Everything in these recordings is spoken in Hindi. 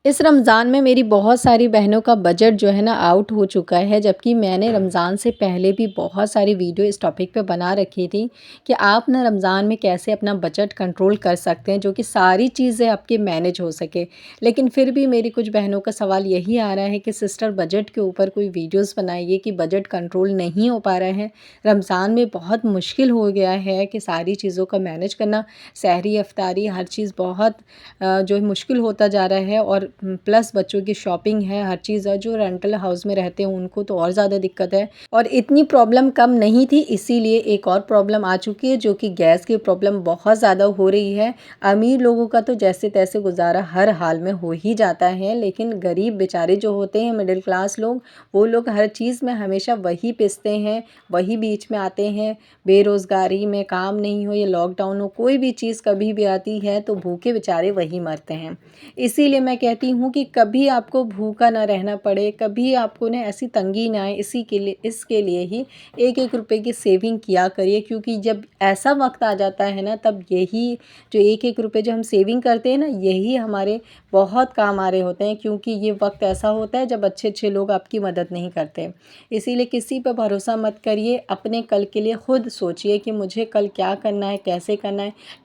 इस रमज़ान में मेरी बहुत सारी बहनों का बजट जो है ना आउट हो चुका है, जबकि मैंने रमज़ान से पहले भी बहुत सारी वीडियो इस टॉपिक पे बना रखी थी कि आप ना रमज़ान में कैसे अपना बजट कंट्रोल कर सकते हैं, जो कि सारी चीज़ें आपकी मैनेज हो सके। लेकिन फिर भी मेरी कुछ बहनों का सवाल यही आ रहा है कि सिस्टर बजट के ऊपर कोई वीडियोज़ बनाइए कि बजट कंट्रोल नहीं हो पा रहा है। रमज़ान में बहुत मुश्किल हो गया है कि सारी चीज़ों का मैनेज करना, सहरी, इफ्तारी हर चीज़ बहुत जो है मुश्किल होता जा रहा है। और प्लस बच्चों की शॉपिंग है, हर चीज़ है। जो रेंटल हाउस में रहते हैं उनको तो और ज़्यादा दिक्कत है। और इतनी प्रॉब्लम कम नहीं थी, इसीलिए एक और प्रॉब्लम आ चुकी है, जो कि गैस की प्रॉब्लम बहुत ज़्यादा हो रही है। अमीर लोगों का तो जैसे तैसे गुजारा हर हाल में हो ही जाता है, लेकिन गरीब बेचारे जो होते हैं, मिडिल क्लास लोग, वो लोग हर चीज़ में हमेशा वही पिसते हैं, वही बीच में आते हैं। बेरोज़गारी में, काम नहीं हो या लॉकडाउन हो, कोई भी चीज़ कभी भी आती है तो भूखे बेचारे वही मरते हैं। इसीलिए मैं कहती हूँ कि कभी आपको भूखा ना रहना पड़े, कभी आपको ना ऐसी तंगी ना आए, इसके लिए ही एक-एक रुपए की सेविंग किया करिए, क्योंकि जब ऐसा वक़्त आ जाता है ना, तब यही जो एक-एक रुपए जो हम सेविंग करते हैं ना, यही हमारे बहुत काम आ रहे होते हैं, क्योंकि ये वक़्त ऐसा होता है जब अच्छे-अच्छे लोग आपकी मदद नहीं करते। इसीलिए किसी पे भरोसा मत करिए, अपने कल के लिए खुद सोचिए कि मुझे कल क्या करना है,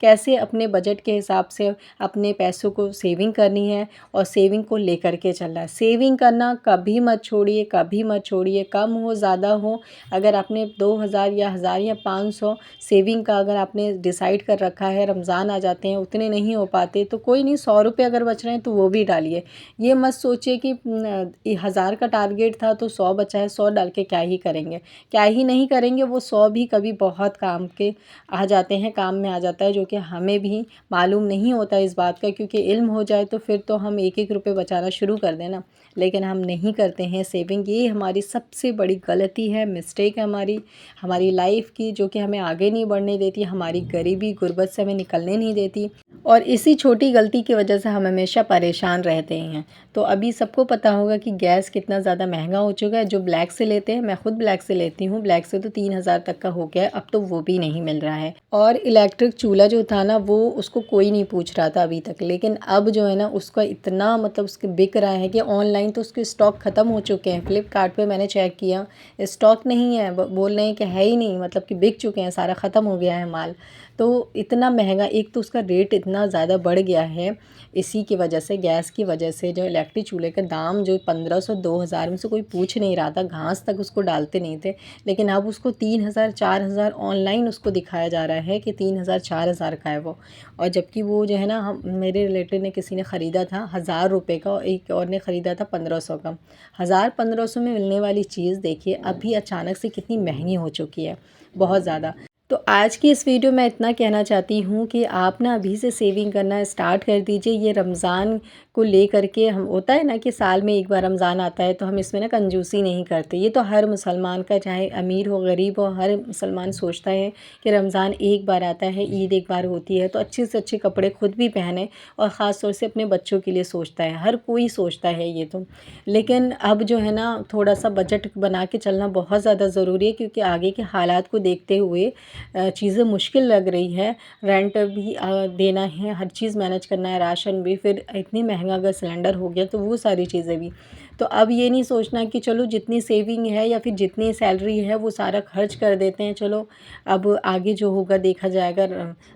कैसे अपने बजट के हिसाब से अपने पैसों को सेविंग करनी है और सेविंग को लेकर के चलना है। सेविंग करना कभी मत छोड़िए, कभी मत छोड़िए, कम हो ज़्यादा हो। अगर आपने 2000 या 1000 या 500 सेविंग का अगर आपने डिसाइड कर रखा है, रमज़ान आ जाते हैं, उतने नहीं हो पाते तो कोई नहीं, 100 रुपये अगर बच रहे हैं तो वो भी डालिए। ये मत सोचिए कि 1000 का टारगेट था तो 100 बचा है, 100 डाल के क्या ही करेंगे, क्या ही नहीं करेंगे। वो 100 भी कभी बहुत काम के आ जाते हैं, काम में आ जाता है, जो कि हमें भी मालूम नहीं होता इस बात का, क्योंकि इल्म हो जाए तो फिर तो हम एक-एक रुपए बचाना शुरू कर दें ना, लेकिन हम नहीं करते हैं सेविंग। ये हमारी सबसे बड़ी गलती है, मिस्टेक है हमारी लाइफ़ की, जो कि हमें आगे नहीं बढ़ने देती, हमारी गरीबी, गुर्बत से हमें निकलने नहीं देती। और इसी छोटी गलती की वजह से हम हमेशा परेशान रहते हैं। तो अभी सबको पता होगा कि गैस कितना ज़्यादा महँगा हो चुका है। जो ब्लैक से लेते हैं, मैं खुद ब्लैक से लेती हूँ, ब्लैक से तो 3000 तक का हो गया है, अब तो वो भी नहीं मिल रहा है। और इलेक्ट्रिक चूल्हा जो था ना, वो उसको कोई नहीं पूछ रहा था अभी तक, लेकिन अब जो है ना उसका इतना मतलब उसके बिक रहा है कि ऑनलाइन तो उसके स्टॉक ख़त्म हो चुके हैं। फ्लिपकार्ट पे मैंने चेक किया, स्टॉक नहीं है, बोल रहे हैं कि है ही नहीं, मतलब कि बिक चुके हैं, सारा ख़त्म हो गया है माल। तो इतना महँगा, एक तो उसका रेट इतना ज़्यादा बढ़ गया है, इसी की वजह से, गैस की वजह से। जो इलेक्ट्रिक चूल्हे का दाम जो 1500 2000 में से कोई पूछ नहीं रहा था, घास तक उसको डालते नहीं थे, लेकिन अब उसको 3000 4000 ऑनलाइन उसको दिखाया जा रहा है कि 3000 4000 का है वो। और जबकि वो जो है ना, हम मेरे रिलेटिव ने किसी ने ख़रीदा था 1000 रुपये का और एक और ने ख़रीदा था 1500 का। 1000-1500 में मिलने वाली चीज़ देखिए अभी अचानक से कितनी महंगी हो चुकी है, बहुत ज़्यादा। तो आज की इस वीडियो में इतना कहना चाहती हूँ कि आप ना अभी से सेविंग करना स्टार्ट कर दीजिए। ये रमज़ान को लेकर के, हम होता है ना कि साल में एक बार रमज़ान आता है तो हम इसमें ना कंजूसी नहीं करते। ये तो हर मुसलमान का, चाहे अमीर हो गरीब हो, हर मुसलमान सोचता है कि रमज़ान एक बार आता है, ईद एक बार होती है, तो अच्छे से अच्छे कपड़े खुद भी पहने, और ख़ास तौर से अपने बच्चों के लिए सोचता है, हर कोई सोचता है ये तो। लेकिन अब जो है ना, थोड़ा सा बजट बना के चलना बहुत ज़्यादा ज़रूरी है, क्योंकि आगे के हालात को देखते हुए चीज़ें मुश्किल लग रही है। रेंट भी देना है, हर चीज़ मैनेज करना है, राशन भी, फिर इतनी महंगा अगर सिलेंडर हो गया तो वो सारी चीज़ें भी। तो अब ये नहीं सोचना कि चलो जितनी सेविंग है या फिर जितनी सैलरी है वो सारा खर्च कर देते हैं, चलो अब आगे जो होगा देखा जाएगा।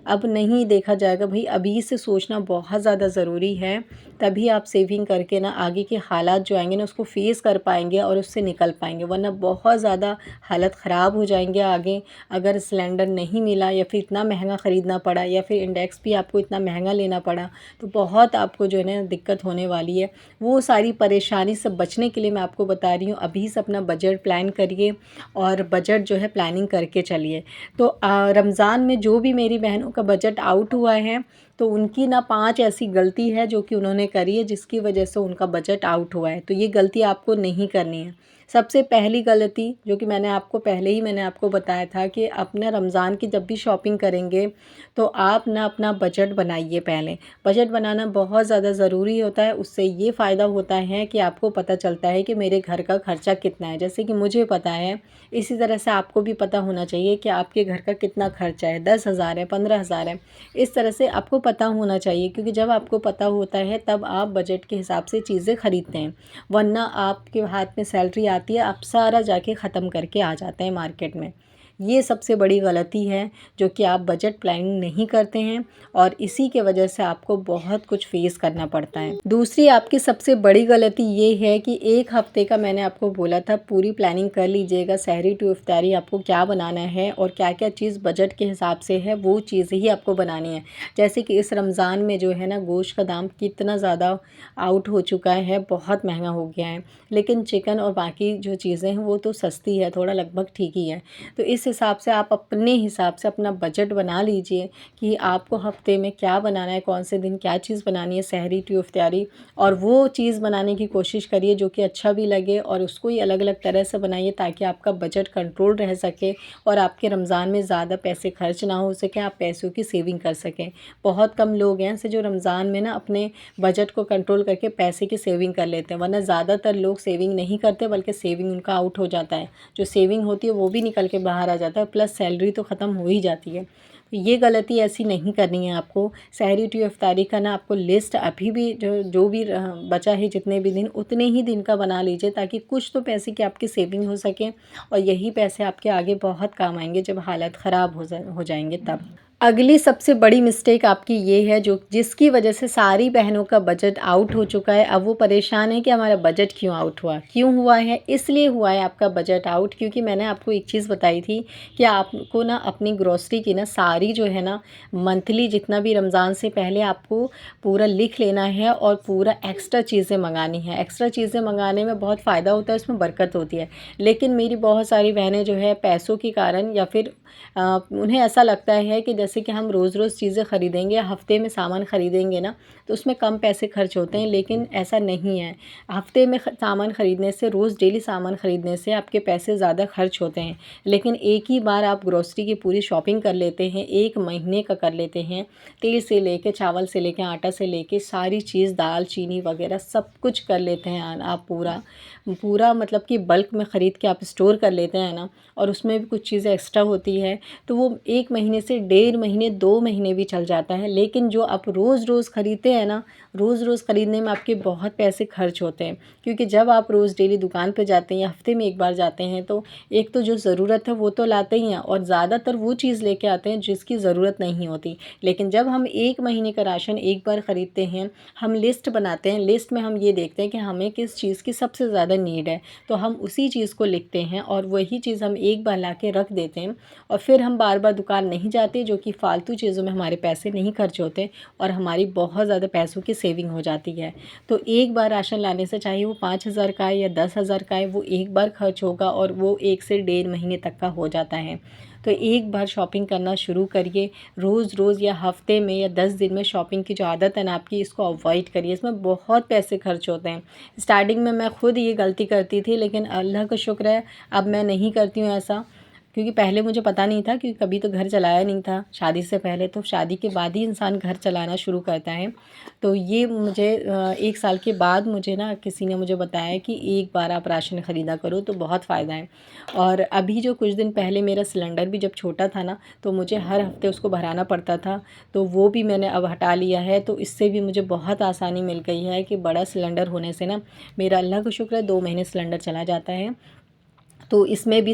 अब नहीं देखा जाएगा भाई, अभी से सोचना बहुत ज़्यादा ज़रूरी है, तभी आप सेविंग करके ना आगे के हालात जो आएंगे ना उसको फेस कर पाएंगे और उससे निकल पाएंगे, वरना बहुत ज़्यादा हालत ख़राब हो जाएंगे आगे। अगर सिलेंडर नहीं मिला या फिर इतना महंगा ख़रीदना पड़ा या फिर इंडेक्स भी आपको इतना महंगा लेना पड़ा, तो बहुत आपको जो है ना दिक्कत होने वाली है। वो सारी परेशानी से बचने के लिए मैं आपको बता रही हूँ, अभी से अपना बजट प्लान करिए और बजट जो है प्लानिंग करके चलिए। तो रमज़ान में जो भी मेरी बहनों का बजट आउट हुआ है, तो उनकी ना 5 ऐसी गलती है जो कि उन्होंने करी है, जिसकी वजह से उनका बजट आउट हुआ है। तो ये गलती आपको नहीं करनी है। सबसे पहली गलती, जो कि मैंने आपको बताया था, कि अपना रमज़ान की जब भी शॉपिंग करेंगे तो आप ना अपना बजट बनाइए पहले। बजट बनाना बहुत ज़्यादा ज़रूरी होता है। उससे ये फ़ायदा होता है कि आपको पता चलता है कि मेरे घर का खर्चा कितना है। जैसे कि मुझे पता है, इसी तरह से आपको भी पता होना चाहिए कि आपके घर का कितना खर्चा है, 10,000 है, 15,000 है। इस तरह से आपको पता होना चाहिए, क्योंकि जब आपको पता होता है तब आप बजट के हिसाब से चीज़ें ख़रीदते हैं, वरना आपके हाथ में सैलरी आती है, आप सारा जाके ख़त्म करके आ जाते हैं मार्केट में। ये सबसे बड़ी गलती है जो कि आप बजट प्लानिंग नहीं करते हैं, और इसी के वजह से आपको बहुत कुछ फेस करना पड़ता है। दूसरी आपकी सबसे बड़ी गलती ये है कि 1 हफ़्ते का मैंने आपको बोला था पूरी प्लानिंग कर लीजिएगा, सहरी टू इफ्तारी आपको क्या बनाना है और क्या-क्या चीज़ बजट के हिसाब से है वो चीज़ ही आपको बनानी है। जैसे कि इस रमज़ान में जो है ना, गोश्त का दाम कितना ज़्यादा आउट हो चुका है, बहुत महँगा हो गया है, लेकिन चिकन और बाकी जो चीज़ें हैं वो तो सस्ती है, थोड़ा लगभग ठीक ही है। तो इस हिसाब से आप अपने हिसाब से अपना बजट बना लीजिए कि आपको हफ्ते में क्या बनाना है, कौन से दिन क्या चीज़ बनानी है, सहरी टू इफ्तारी, और वो चीज़ बनाने की कोशिश करिए जो कि अच्छा भी लगे, और उसको ही अलग-अलग तरह से बनाइए ताकि आपका बजट कंट्रोल रह सके और आपके रमज़ान में ज़्यादा पैसे खर्च ना हो सके, आप पैसों की सेविंग कर सकें। बहुत कम लोग हैं ऐसे जो रमज़ान में ना अपने बजट को कंट्रोल करके पैसे की सेविंग कर लेते हैं, वरना ज़्यादातर लोग सेविंग नहीं करते, बल्कि सेविंग उनका आउट हो जाता है। जो सेविंग होती है वो भी निकल के बाहर आ जाता है, प्लस सैलरी तो ख़त्म हो ही जाती है। तो ये गलती ऐसी नहीं करनी है आपको। सहरी टू इफ्तारी का ना आपको लिस्ट अभी भी जो जो भी बचा है, जितने भी दिन उतने ही दिन का बना लीजिए, ताकि कुछ तो पैसे की आपकी सेविंग हो सके, और यही पैसे आपके आगे बहुत काम आएंगे जब हालत ख़राब हो जाएंगे तब। अगली सबसे बड़ी मिस्टेक आपकी ये है जो जिसकी वजह से सारी बहनों का बजट आउट हो चुका है। अब वो परेशान है कि हमारा बजट क्यों हुआ है, इसलिए हुआ है आपका बजट आउट, क्योंकि मैंने आपको एक चीज़ बताई थी कि आपको ना अपनी ग्रॉसरी की ना सारी जो है ना मंथली जितना भी रमज़ान से पहले आपको पूरा लिख लेना है, और पूरा एक्स्ट्रा चीज़ें मंगानी है। एक्स्ट्रा चीज़ें मंगाने में बहुत फ़ायदा होता है, उसमें बरकत होती है। लेकिन मेरी बहुत सारी बहनें जो है पैसों के कारण, या फिर उन्हें ऐसा लगता है कि जैसे कि हम रोज़-रोज़ चीज़ें ख़रीदेंगे, हफ़्ते में सामान ख़रीदेंगे ना, तो उसमें कम पैसे खर्च होते हैं, लेकिन ऐसा नहीं है। हफ़्ते में सामान ख़रीदने से, रोज़ डेली सामान ख़रीदने से आपके पैसे ज़्यादा खर्च होते हैं, लेकिन एक ही बार आप ग्रॉसरी की पूरी शॉपिंग कर लेते हैं, 1 महीने का कर लेते हैं। तेल से लेके, चावल से लेके, आटा से लेके सारी चीज़, दाल, चीनी वग़ैरह सब कुछ कर लेते हैं आप पूरा पूरा मतलब कि बल्क में ख़रीद के आप स्टोर कर लेते हैं ना, और उसमें भी कुछ चीज़ें एक्स्ट्रा होती है, तो वो 1 महीने से 1.5 महीने, 2 महीने भी चल जाता है। लेकिन जो आप रोज़-रोज़ ख़रीदते हैं ना, रोज़-रोज़ ख़रीदने में आपके बहुत पैसे खर्च होते हैं, क्योंकि जब आप रोज़ डेली दुकान पे जाते हैं या हफ़्ते में 1 बार जाते हैं, तो एक तो जो ज़रूरत है वो तो लाते ही हैं, और ज़्यादातर वो चीज़ लेके आते हैं जिसकी ज़रूरत नहीं होती। लेकिन जब हम 1 महीने का राशन एक बार ख़रीदते हैं, हम लिस्ट बनाते हैं, लिस्ट में हम ये देखते हैं कि हमें किस चीज़ की सबसे ज़्यादा नीड है, तो हम उसी चीज़ को लिखते हैं, और वही चीज़ हम एक बार ला के रख देते हैं, और फिर हम बार-बार दुकान नहीं जाते, जो कि फ़ालतू चीज़ों में हमारे पैसे नहीं खर्च होते, और हमारी बहुत ज़्यादा पैसों की सेविंग हो जाती है। तो एक बार राशन लाने से, चाहे वो 5,000 का है या 10,000 का है, वो एक बार खर्च होगा, और वो 1 से 1.5 महीने तक का हो जाता है। तो एक बार शॉपिंग करना शुरू करिए, रोज़-रोज़ या हफ़्ते में या 10 दिन में शॉपिंग की जो आदत है ना आपकी, इसको अवॉइड करिए। इसमें बहुत पैसे खर्च होते हैं। स्टार्टिंग में मैं खुद ये गलती करती थी, लेकिन अल्लाह का शुक्र है अब मैं नहीं करती हूँ ऐसा, क्योंकि पहले मुझे पता नहीं था, क्योंकि कभी तो घर चलाया नहीं था शादी से पहले, तो शादी के बाद ही इंसान घर चलाना शुरू करता है। तो ये मुझे 1 साल के बाद मुझे ना किसी ने मुझे बताया कि एक बार आप राशन ख़रीदा करो तो बहुत फ़ायदा है। और अभी जो कुछ दिन पहले मेरा सिलेंडर भी जब छोटा था ना, तो मुझे हर हफ़्ते उसको भराना पड़ता था, तो वो भी मैंने अब हटा लिया है। तो इससे भी मुझे बहुत आसानी मिल गई है कि बड़ा सिलेंडर होने से ना मेरा अल्लाह का शुक्र है 2 महीने सिलेंडर चला जाता है। तो इसमें भी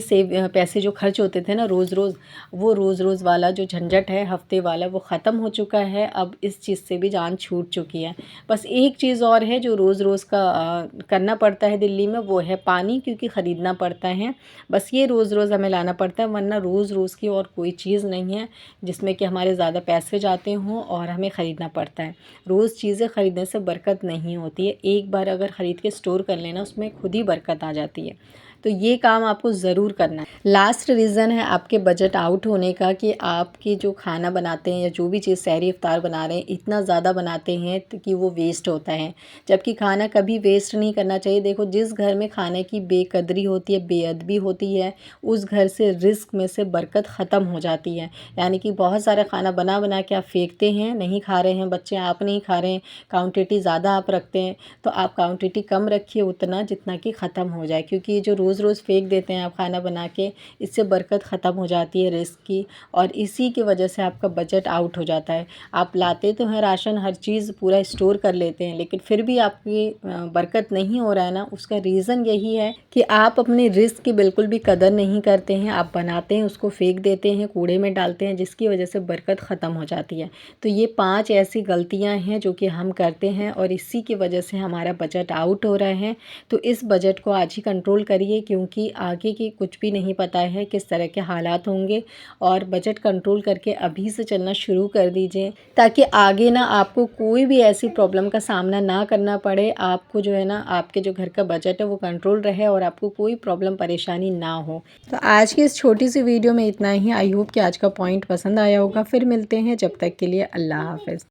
पैसे जो खर्च होते थे ना रोज़-रोज़, वो रोज़-रोज़ वाला जो झंझट है हफ़्ते वाला, वो ख़त्म हो चुका है। अब इस चीज़ से भी जान छूट चुकी है। बस एक चीज़ और है जो रोज़-रोज़ का करना पड़ता है दिल्ली में, वो है पानी, क्योंकि ख़रीदना पड़ता है। बस ये रोज़-रोज़ हमें लाना पड़ता है, वरना रोज़-रोज़ की और कोई चीज़ नहीं है जिसमें कि हमारे ज़्यादा पैसे जाते हों और हमें ख़रीदना पड़ता है। रोज़ चीज़ें ख़रीदने से बरकत नहीं होती है। एक बार अगर ख़रीद के स्टोर कर लेना, उसमें खुद ही बरकत आ जाती है। तो ये काम आपको ज़रूर करना है। लास्ट रीज़न है आपके बजट आउट होने का कि आपकी जो खाना बनाते हैं या जो भी चीज़ सहरी इफ्तार बना रहे हैं, इतना ज़्यादा बनाते हैं कि वो वेस्ट होता है, जबकि खाना कभी वेस्ट नहीं करना चाहिए। देखो, जिस घर में खाने की बेकदरी होती है, बेअदबी होती है, उस घर से रिज़्क में से बरकत ख़त्म हो जाती है। यानी कि बहुत सारा खाना बना बना के आप फेंकते हैं, नहीं खा रहे हैं बच्चे, आप नहीं खा रहे हैं, क्वांटिटी ज़्यादा आप रखते हैं, तो आप क्वांटिटी कम रखिए, उतना जितना कि ख़त्म हो जाए, क्योंकि ये जो रोज़ रोज़ फेंक देते हैं आप खाना बना के, इससे बरकत ख़त्म हो जाती है रिस्क की, और इसी की वजह से आपका बजट आउट हो जाता है। आप लाते तो हैं राशन, हर चीज़ पूरा स्टोर कर लेते हैं, लेकिन फिर भी आपकी बरकत नहीं हो रहा है ना, उसका रीज़न यही है कि आप अपने रिस्क की बिल्कुल भी कदर नहीं करते हैं। आप बनाते हैं, उसको फेंक देते हैं, कूड़े में डालते हैं, जिसकी वजह से बरकत ख़त्म हो जाती है। तो ये 5 ऐसी गलतियाँ हैं जो कि हम करते हैं और इसी की वजह से हमारा बजट आउट हो रहा है। तो इस बजट को आज ही कंट्रोल करिए, क्योंकि आगे की कुछ भी नहीं पता है किस तरह के हालात होंगे, और बजट कंट्रोल करके अभी से चलना शुरू कर दीजिए, ताकि आगे ना आपको कोई भी ऐसी प्रॉब्लम का सामना ना करना पड़े। आपको जो है ना, आपके जो घर का बजट है वो कंट्रोल रहे और आपको कोई प्रॉब्लम परेशानी ना हो। तो आज की इस छोटी सी वीडियो में इतना ही। आई होप कि आज का पॉइंट पसंद आया होगा। फिर मिलते हैं, जब तक के लिए अल्लाह हाफ़िज़।